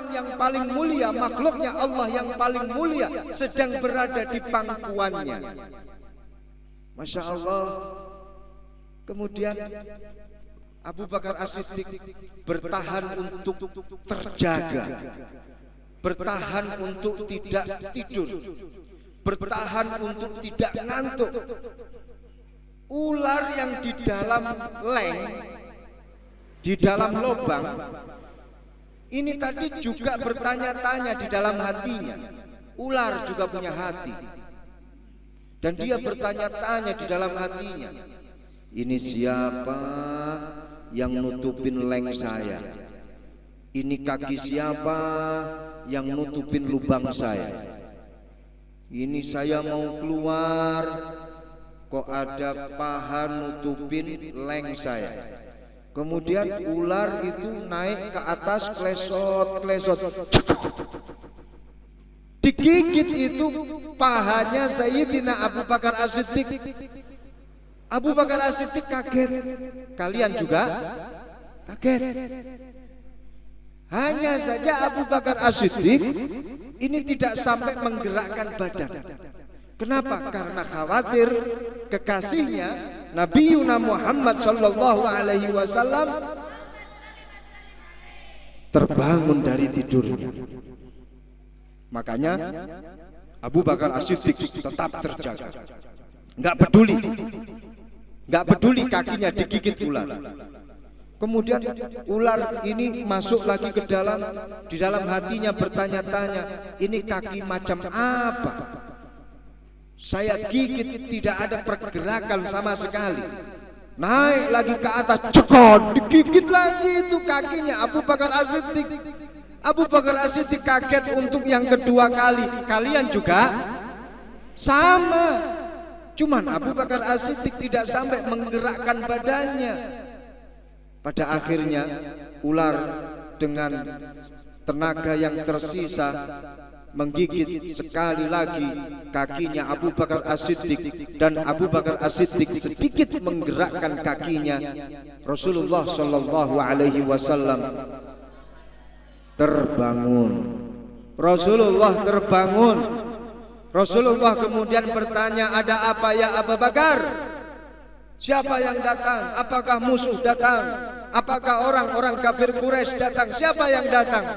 orang yang paling mulia, makhluknya Allah yang paling mulia sedang berada di pangkuannya. Masya Allah. Kemudian Abu Bakar As-Siddiq bertahan untuk terjaga, bertahan untuk tidak tidur, bertahan untuk tidak ngantuk. Ular yang di dalam leng, di dalam lubang ini tadi juga bertanya-tanya di dalam hatinya. Ular juga punya hati, dan dia bertanya-tanya di dalam hatinya, ini siapa yang nutupin leng saya? Ini kaki siapa yang nutupin lubang saya? Ini saya mau keluar, kok ada paha nutupin leng saya. Kemudian ular itu naik ke atas, klesot, digigit itu pahanya Sayyidina Abu Bakar As-Siddiq. Abu Bakar As-Siddiq kaget. Kalian juga kaget. Hanya saja Abu Bakar As-Siddiq ini tidak sampai menggerakkan badan. Kenapa? Karena khawatir kekasihnya Nabi Muhammad sallallahu alaihi wasallam terbangun dari tidurnya. Makanya Abu Bakar As-Siddiq tetap terjaga. Enggak peduli kakinya digigit ular. Kemudian ular ini masuk lagi ke dalam, di dalam hatinya bertanya-tanya, ini kaki macam apa? Saya gigit tidak ada pergerakan sama sekali. Naik lagi ke atas, cekot, digigit lagi itu kakinya Abu Bakar As-Siddiq. Abu Bakar As-Siddiq kaget untuk yang kedua kali. Kalian juga sama. Cuman Abu Bakar As-Siddiq tidak sampai menggerakkan badannya. Pada akhirnya ular dengan tenaga yang tersisa menggigit sekali lagi kakinya Abu Bakar As-Siddiq, dan Abu Bakar As-Siddiq sedikit menggerakkan kakinya. Rasulullah Shallallahu Alaihi Wasallam terbangun. Rasulullah kemudian bertanya, ada apa ya Abu Bakar? Siapa yang datang? Apakah musuh datang? Apakah orang-orang kafir Quraisy datang? Siapa yang datang?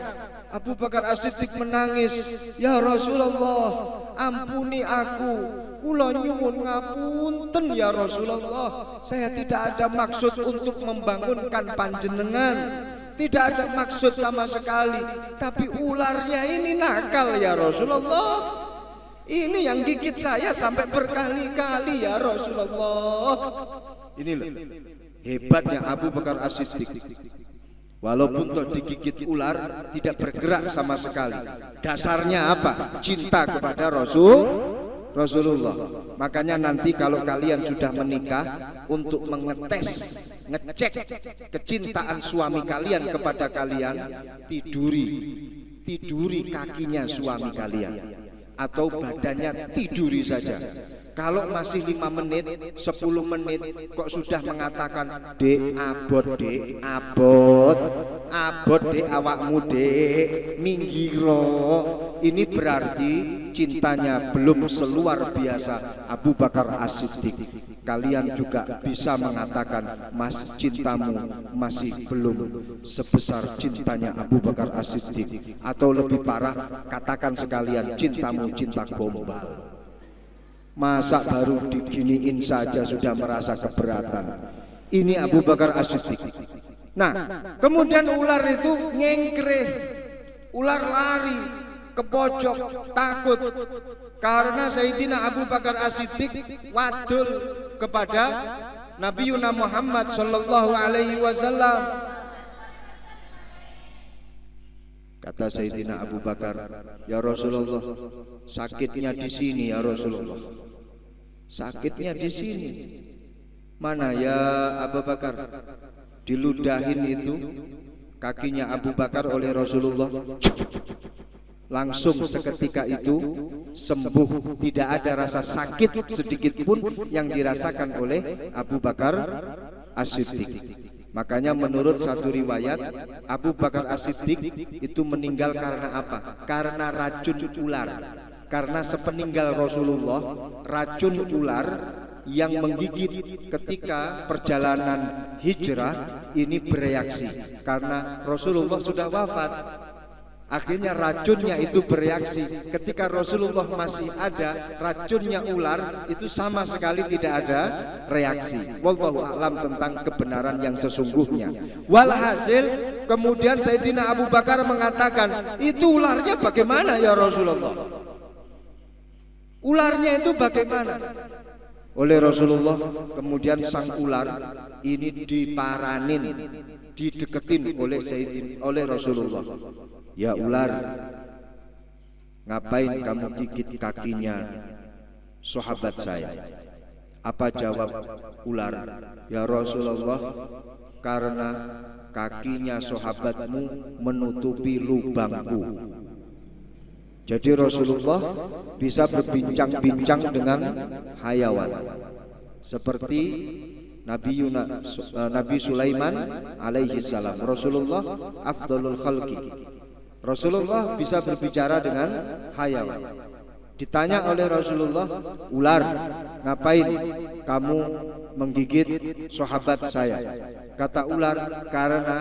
Abu Bakar As-Siddiq menangis, ya Rasulullah, ampuni aku, kula nyuwun ngapunten ya Rasulullah, saya tidak ada maksud untuk membangunkan panjenengan, tidak ada maksud sama sekali, tapi ularnya ini nakal ya Rasulullah. Ini yang gigit saya sampai berkali-kali ya Rasulullah. Ini loh hebatnya Abu Bakar As-Siddiq. Walaupun toh digigit ular tidak bergerak sama sekali. Dasarnya apa? Cinta kepada Rasulullah. Makanya nanti kalau kalian sudah menikah, untuk ngecek kecintaan suami kalian kepada kalian, tiduri kakinya suami kalian, atau badannya tiduri saja. Kalau masih 5 menit, 10 menit kok sudah mengatakan dek abot dek awakmu dek minggiro, ini berarti cintanya belum seluar biasa Abu Bakar As-Siddiq. Kalian juga bisa mengatakan mas, cintamu masih belum sebesar cintanya Abu Bakar As-Siddiq, atau lebih parah, katakan sekalian cintamu cinta gombal. Masa baru diginiin saja sudah merasa keberatan. Ini Abu Bakar As-Siddiq. Nah, kemudian ular itu ngengkreh, ular lari ke pojok, takut karena Sayyidina Abu Bakar As-Siddiq wadul kepada Nabi Muhammad sallallahu alaihi wasallam. Kata Sayyidina Abu Bakar, ya Rasulullah, sakitnya di sini ya Rasulullah. Sakitnya di sini. Mana ya Abu Bakar? Diludahin itu kakinya Abu Bakar oleh Rasulullah. Langsung seketika itu sembuh, tidak ada rasa sakit sedikit pun yang dirasakan oleh Abu Bakar As-Siddiq. Makanya menurut satu riwayat Abu Bakar As-Siddiq itu meninggal karena apa? Karena racun ular. Karena sepeninggal Rasulullah, racun ular yang menggigit ketika perjalanan hijrah ini bereaksi. Karena Rasulullah sudah wafat, akhirnya racunnya itu bereaksi. Ketika Rasulullah masih ada, racunnya ular itu sama sekali tidak ada reaksi. Wallahu a'lam tentang kebenaran yang sesungguhnya. Walhasil kemudian Sayyidina Abu Bakar mengatakan, itu ularnya bagaimana ya Rasulullah? Ularnya itu bagaimana? Oleh Rasulullah kemudian sang ular ini diparanin, dideketin oleh Rasulullah. Ya ular, ngapain kamu gigit kakinya sahabat saya? Apa jawab ular? Ya Rasulullah, karena kakinya sahabatmu menutupi lubangku. Jadi Rasulullah bisa berbincang-bincang dengan hayawan seperti Nabi Sulaiman alaihi salam. Rasulullah afdalul khalqi. Rasulullah bisa berbicara dengan hayawan. Ditanya oleh Rasulullah, ular, ngapain kamu menggigit sahabat saya? Kata ular, karena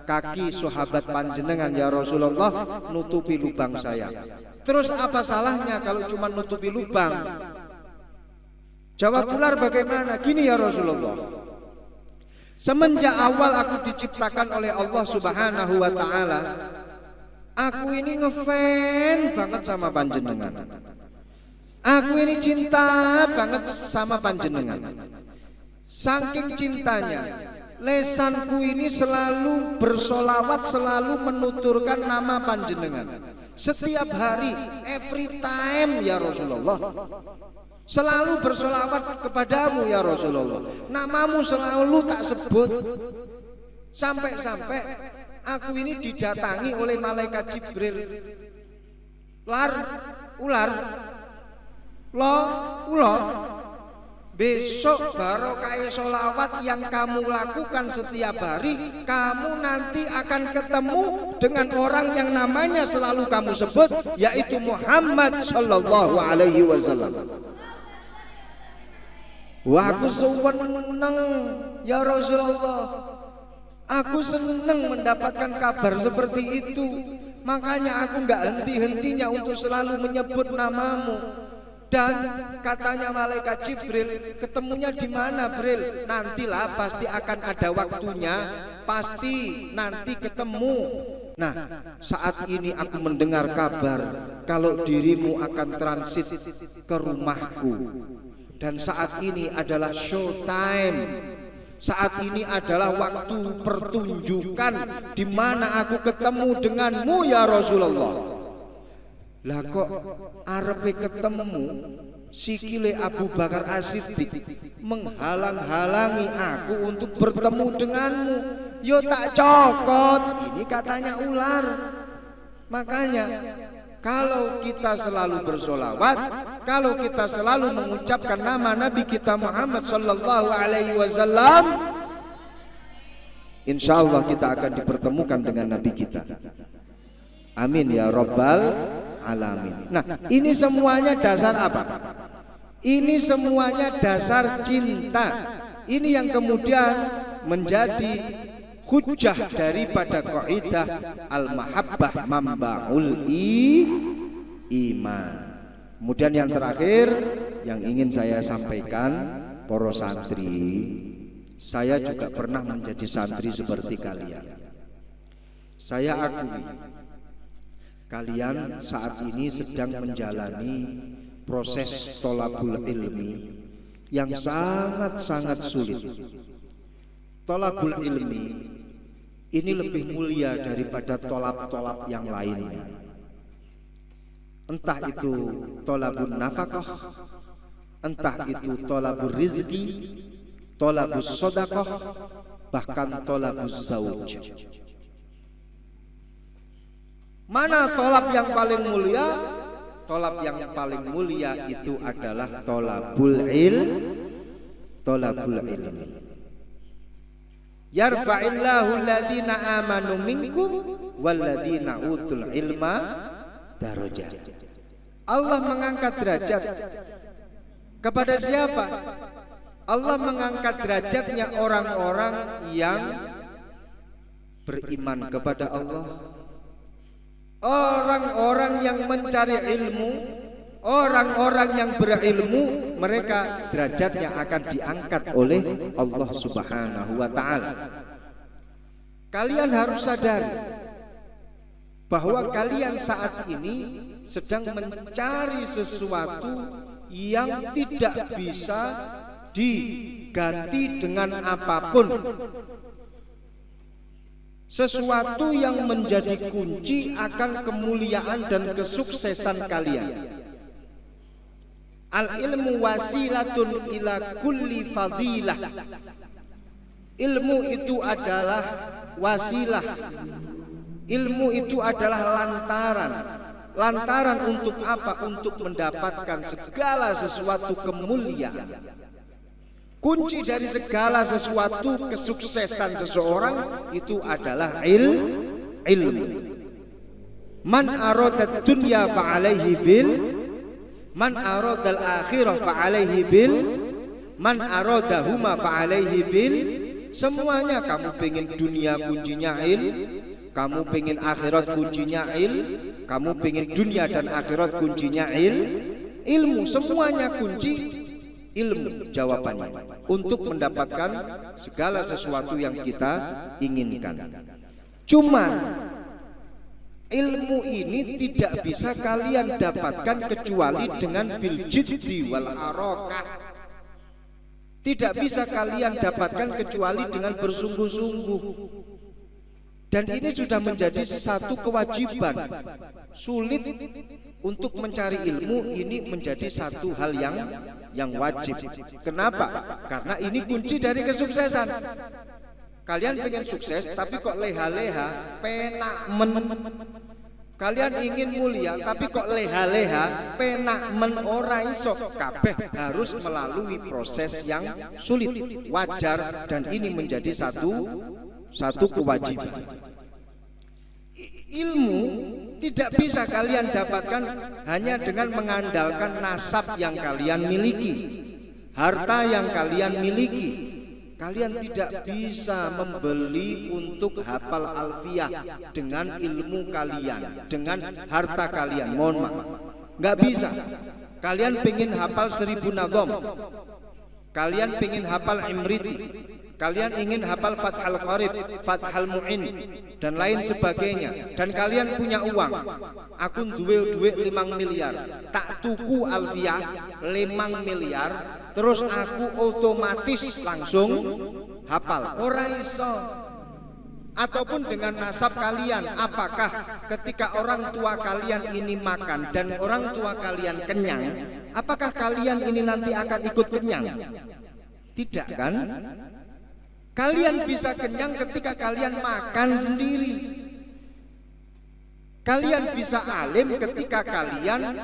kaki sahabat panjenengan ya Rasulullah nutupi lubang saya. Terus apa salahnya kalau cuma nutupi lubang? Jawab ular, bagaimana? Gini ya Rasulullah, semenjak awal aku diciptakan oleh Allah Subhanahu wa ta'ala, aku ini ngefan banget sama panjenengan. Aku ini cinta banget sama panjenengan. Saking cintanya, lesanku ini selalu bersolawat, selalu menuturkan nama panjenengan. Setiap hari, every time ya Rasulullah, selalu bersolawat kepadamu ya Rasulullah. Namamu selalu tak sebut. Sampai-sampai aku ini didatangi oleh malaikat Jibril. Ular, besok barokah sholawat yang kamu lakukan setiap hari, kamu nanti akan ketemu dengan orang yang namanya selalu kamu sebut, yaitu Muhammad sallallahu alaihi wasallam. Wah, aku seneng ya Rasulullah, aku seneng mendapatkan kabar seperti itu. Makanya aku nggak henti-hentinya untuk selalu menyebut namamu. Dan katanya malaikat Jibril, ketemunya di mana Bril? Nantilah, pasti akan ada waktunya, pasti nanti ketemu. Nah, saat ini aku mendengar kabar kalau dirimu akan transit ke rumahku. Dan saat ini adalah showtime. Saat ini adalah waktu pertunjukan di mana aku ketemu denganmu ya Rasulullah. Lah kok arepe ketemu sikile Abu Bakar As-Siddiq menghalang-halangi aku untuk bertemu denganmu? Yo tak cokot, ini katanya ular. Makanya kalau kita selalu bersolawat, kalau kita selalu mengucapkan nama Nabi kita Muhammad sallallahu alaihi wasallam, insya Allah kita akan dipertemukan dengan Nabi kita. Amin ya Rabbal alamin. Nah, ini semuanya dasar apa? Ini semuanya dasar cinta. Ini yang kemudian menjadi hujjah daripada kaidah al-mahabbah mambaul iman. Kemudian yang terakhir yang ingin saya sampaikan, para santri, saya juga pernah menjadi santri seperti kalian. Saya akui kalian saat ini sedang menjalani proses tolabul ilmi yang sangat-sangat sulit. Tolabul ilmi ini lebih mulia daripada tolab-tolab yang lainnya. Entah itu tolabun nafkah, entah itu tolabur rizki, tolabus sodakoh, bahkan tolabus zauj. Mana tolab yang paling mulia? Tolab yang paling mulia itu adalah tolabul ilmi. Yarfa'illahu alladhina amanu minkum walladhina utul ilma darajat. Allah mengangkat derajat kepada siapa? Allah mengangkat derajatnya orang-orang yang beriman kepada Allah, orang-orang yang mencari ilmu, orang-orang yang berilmu, mereka derajatnya akan diangkat oleh Allah Subhanahu wa ta'ala. Kalian harus sadari bahwa kalian saat ini sedang mencari sesuatu yang tidak bisa diganti dengan apapun, sesuatu yang menjadi kunci akan kemuliaan dan kesuksesan kalian. Al-ilmu wasilatun ila kulli fadilah. Ilmu itu adalah wasilah. Ilmu itu adalah lantaran. Lantaran untuk apa? Untuk mendapatkan segala sesuatu kemuliaan. Kunci dari segala sesuatu kesuksesan seseorang itu adalah ilmu. Man arada dunya fa'alaihi bil, man arada al-akhirah fa'alaihi bil, man arada huma fa'alaihi bil. Semuanya, kamu pengen dunia kuncinya kamu pengen akhirat kuncinya kamu pengen dunia dan akhirat kuncinya ilmu. Semuanya kunci ilmu jawabannya untuk mendapatkan segala sesuatu yang kita inginkan. Cuman ilmu ini tidak bisa kalian dapatkan kecuali dengan bil jiddi wal harakah. Tidak bisa kalian dapatkan kecuali dengan bersungguh-sungguh. Dan ini sudah menjadi satu kewajiban. Sulit untuk mencari ilmu, ini menjadi satu hal yang wajib. Kenapa? Karena ini kunci dari kesuksesan. Kalian pengen sukses tapi kok leha-leha, penak Kalian ingin mulia tapi kok leha-leha, penak ora iso. Kabeh harus melalui proses yang sulit, wajar, dan ini menjadi satu kewajiban. Ilmu tidak bisa kalian dapatkan hanya dengan mengandalkan nasab yang kalian miliki, harta yang kalian miliki. Kalian tidak bisa membeli untuk hafal alfiyah dengan ilmu kalian, dengan harta kalian. Mohon maaf, nggak bisa. Kalian pengen hafal 1000 nazom, kalian pengen hafal imriti, kalian ingin hafal Fathul Qarib, Fathul Mu'in, dan lain sebagainya, dan kalian punya uang. Aku duwe 5 miliar, tak tuku alfiyah 5 miliar, terus aku otomatis langsung hafal. Ora iso. Ataupun dengan nasab kalian, apakah ketika orang tua kalian ini makan dan orang tua kalian kenyang, apakah kalian ini nanti akan ikut kenyang? Tidak kan? Kalian bisa kenyang ketika kalian makan sendiri. Kalian bisa alim ketika kalian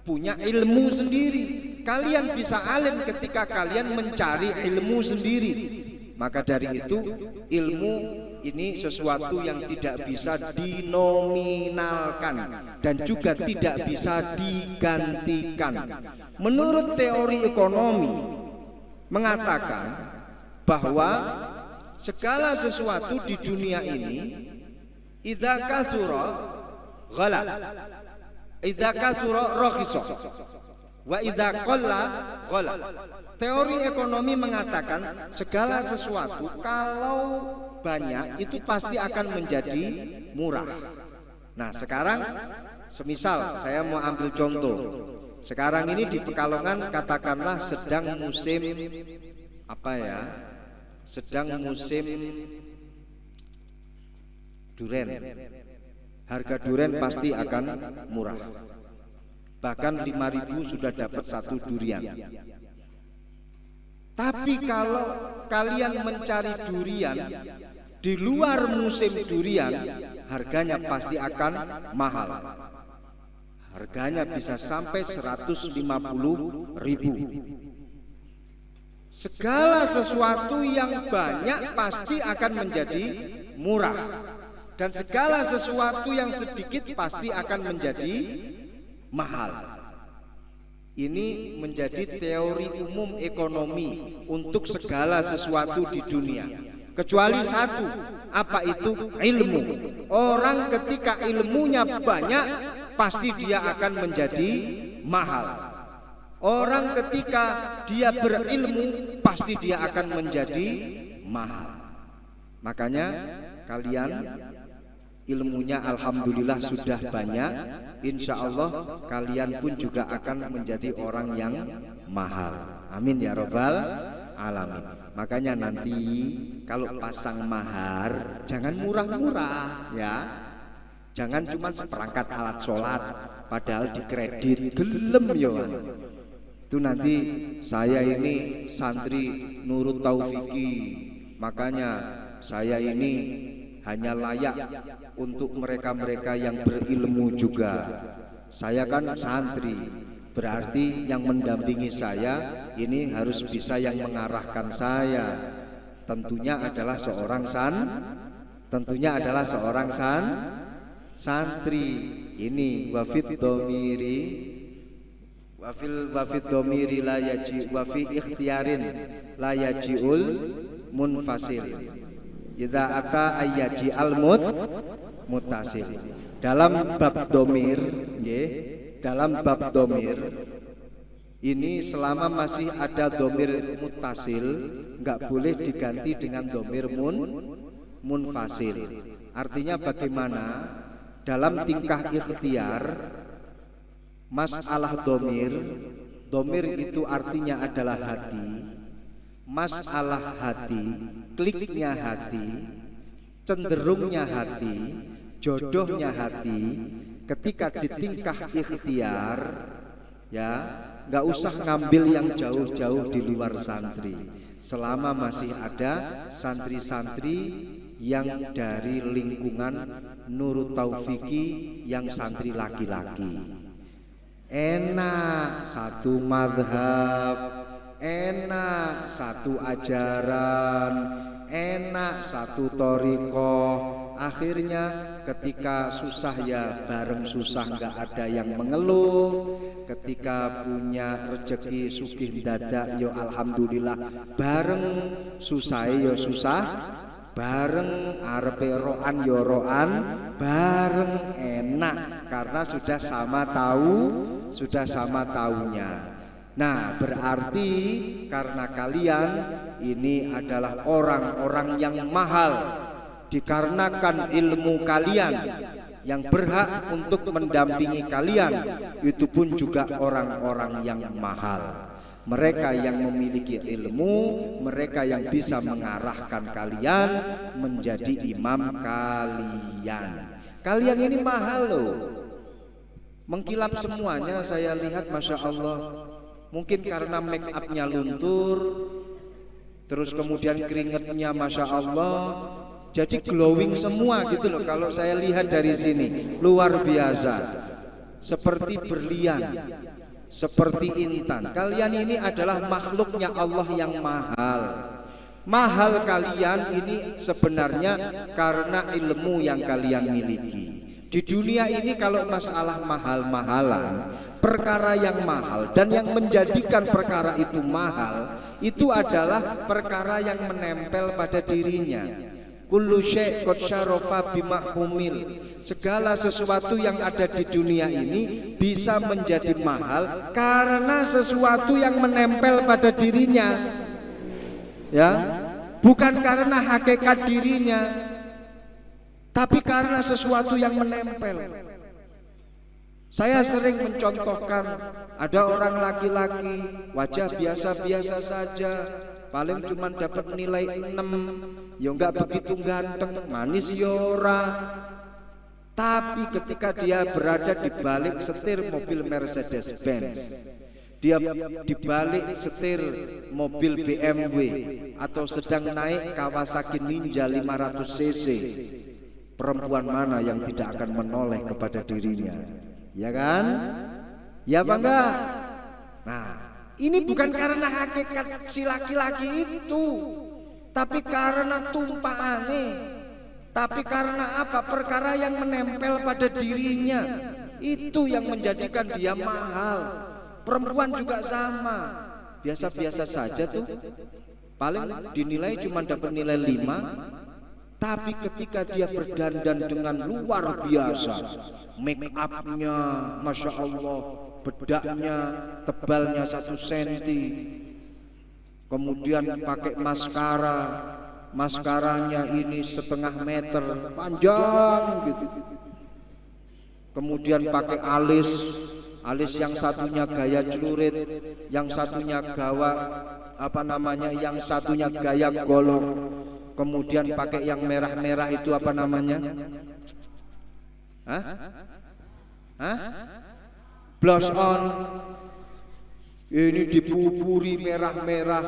punya ilmu sendiri. Kalian bisa alim ketika kalian mencari ilmu sendiri. Maka dari itu, ilmu ini sesuatu yang tidak bisa dinominalkan dan juga tidak bisa digantikan. Menurut teori ekonomi mengatakan bahwa segala sesuatu di dunia ini idza kathura ghala, idza kathura rakhisa, wa idza qalla ghala. Teori ekonomi mengatakan segala sesuatu kalau banyak itu pasti akan menjadi murah. Nah, sekarang semisal saya mau ambil contoh. Sekarang ini di Pekalongan katakanlah sedang musim apa ya? Sedang musim duren. Harga duren pasti akan murah. Bahkan 5.000 sudah dapat satu durian. Tapi kalau kalian mencari durian di luar musim durian, harganya pasti akan mahal. Harganya bisa sampai 150.000. Segala sesuatu yang banyak pasti akan menjadi murah, dan segala sesuatu yang sedikit pasti akan menjadi mahal. Ini menjadi teori umum ekonomi untuk segala sesuatu di dunia, kecuali satu, apa itu? Ilmu. Orang ketika ilmunya banyak pasti dia akan menjadi mahal. Orang ketika dia berilmu pasti dia akan menjadi mahal. Makanya kalian ilmunya alhamdulillah sudah banyak, insya Allah kalian pun juga akan menjadi orang yang mahal. Amin ya robbal alamin. Makanya nanti kalau pasang mahar jangan murah-murah ya. Jangan cuma seperangkat alat sholat padahal dikredit gelem ya. Itu nanti saya ini santri Nurut Taufiki, makanya saya ini hanya layak untuk mereka-mereka yang berilmu juga. Saya kan santri, berarti yang mendampingi saya ini harus bisa yang mengarahkan saya. Tentunya adalah seorang santri. Ini wafid domiri wafid domiri la yaji wafi ikhtiarin la yajiul munfasil idza ata ayyaji almut mutasil. Dalam bab domir nggih, dalam bab domir ini selama masih ada domir mutasil enggak boleh diganti dengan domir munfasil. Artinya bagaimana? Dalam tingkah ikhtiar masalah domir itu artinya adalah hati. Masalah hati, kliknya hati, cenderungnya hati, jodohnya hati. Ketika di tingkah ikhtiar ya nggak usah ngambil yang jauh-jauh di luar santri. Selama masih ada santri-santri yang dari lingkungan Nurut Taufiki yang santri laki-laki, enak satu madhab, enak satu ajaran, enak satu thariqah. Akhirnya ketika susah ya bareng susah, nggak ada yang mengeluh. Ketika punya rezeki sugih dadak yo alhamdulillah bareng, susah yo susah bareng, arepe roan yo roan bareng, enak karena sudah sama tahunya. Nah, berarti karena kalian ini adalah orang-orang yang mahal, dikarenakan ilmu kalian yang berhak untuk mendampingi kalian itu pun juga orang-orang yang mahal. Mereka yang memiliki ilmu, mereka yang bisa mengarahkan kalian menjadi imam kalian. Kalian ini mahal loh. Mengkilap semuanya saya lihat, masya Allah. Mungkin karena make upnya luntur, terus kemudian keringetnya masya Allah, jadi glowing semua gitu loh. Kalau saya lihat dari sini luar biasa, seperti berlian, seperti intan. Kalian ini adalah makhluknya Allah yang mahal. Mahal kalian ini sebenarnya karena ilmu yang kalian miliki. Di dunia ini kalau masalah mahal-mahalan, perkara yang mahal dan yang menjadikan perkara itu mahal itu adalah perkara yang menempel pada dirinya. Kullu syai' qad syarafa bima humil. Segala sesuatu yang ada di dunia ini bisa menjadi mahal karena sesuatu yang menempel pada dirinya. Ya, bukan karena hakikat dirinya, tapi karena sesuatu yang menempel. Saya sering mencontohkan, ada orang laki-laki wajah biasa-biasa saja, paling cuma dapat nilai 6, ya enggak begitu ganteng, manis yora. Tapi ketika dia berada di balik setir mobil Mercedes Benz, dia di balik setir mobil BMW atau sedang naik Kawasaki Ninja 500 cc, perempuan mana yang tidak akan menoleh kepada dirinya? Ya kan? Ya apa enggak? Nah, Ini bukan karena hakikat si laki-laki itu, tapi karena tumpaane, tapi karena apa? Perkara yang menempel pada dirinya, itu yang menjadikan dia mahal. Perempuan juga sama, biasa-biasa saja tuh, paling dinilai cuma dapat nilai 5, tapi ketika dia berdandan dengan luar biasa, make upnya Masya Allah, bedaknya tebalnya 1 senti, kemudian pakai maskara, maskaranya ini 1,5 meter panjang gitu, kemudian pakai alis yang satunya gaya celurit, yang satunya yang satunya gaya golok, kemudian pakai yang merah-merah itu apa namanya? Blush on. Ini dipupuri merah-merah,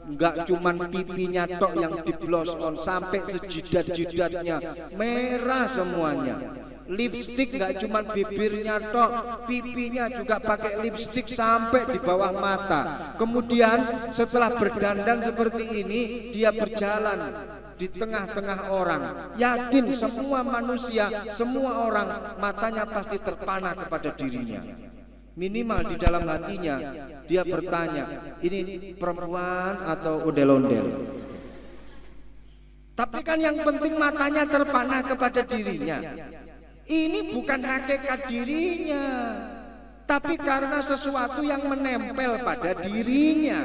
enggak cuman pipinya tok yang di blush on, sampai sejidat-jidatnya merah semuanya. Lipstick enggak cuman bibirnya tok, pipinya juga pakai lipstick sampai di bawah mata. Kemudian setelah berdandan seperti ini, dia berjalan di tengah-tengah orang. Yakin semua manusia, semua orang matanya pasti terpana kepada dirinya. Minimal di dalam hatinya dia bertanya, ini perempuan atau ondel-ondel? Tapi kan yang penting matanya terpana kepada dirinya. Ini bukan hakikat dirinya, tapi karena sesuatu yang menempel pada dirinya.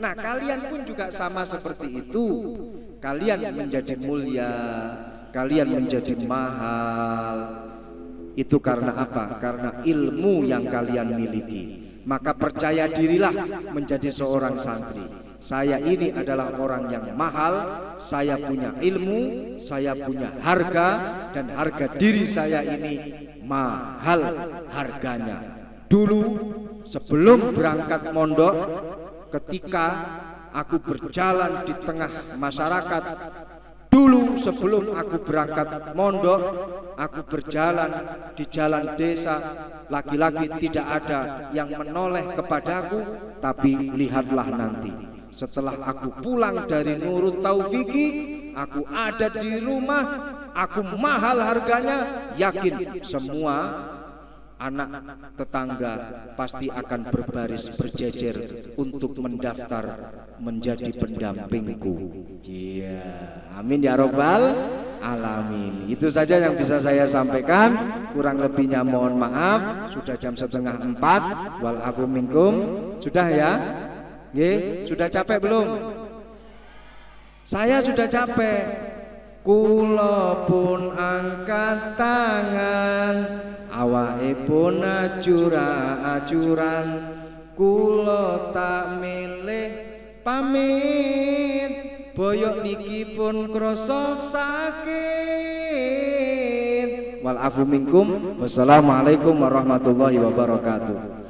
Nah, kalian pun juga sama seperti itu. Kalian menjadi mulia, kalian menjadi mahal. Itu karena apa? Karena ilmu yang kalian miliki. Maka percaya dirilah menjadi seorang santri. Saya ini adalah orang yang mahal, saya punya ilmu, saya punya harga, dan harga diri saya ini mahal harganya. Dulu sebelum berangkat mondok, ketika aku berjalan di tengah masyarakat, dulu sebelum aku berangkat mondok, aku berjalan di jalan desa, laki-laki tidak ada yang menoleh kepadaku. Tapi lihatlah nanti, setelah aku pulang dari Nurut Taufiki, aku ada di rumah, aku mahal harganya. Yakin semua anak tetangga pasti akan berbaris berjejer untuk mendaftar menjadi pendampingku. Iya, amin ya robbal alamin. Itu saja yang bisa saya sampaikan. Kurang lebihnya mohon maaf. Sudah jam 3:30. Wal afu minkum. Sudah ya? Ye, sudah capek belum? Saya sudah capek. Kula pun angkat tangan, awake pun acuran, kula tak milih pamit, boyok niki pun krasa sakit. Wal afu minkum. Wassalamualaikum warahmatullahi wabarakatuh.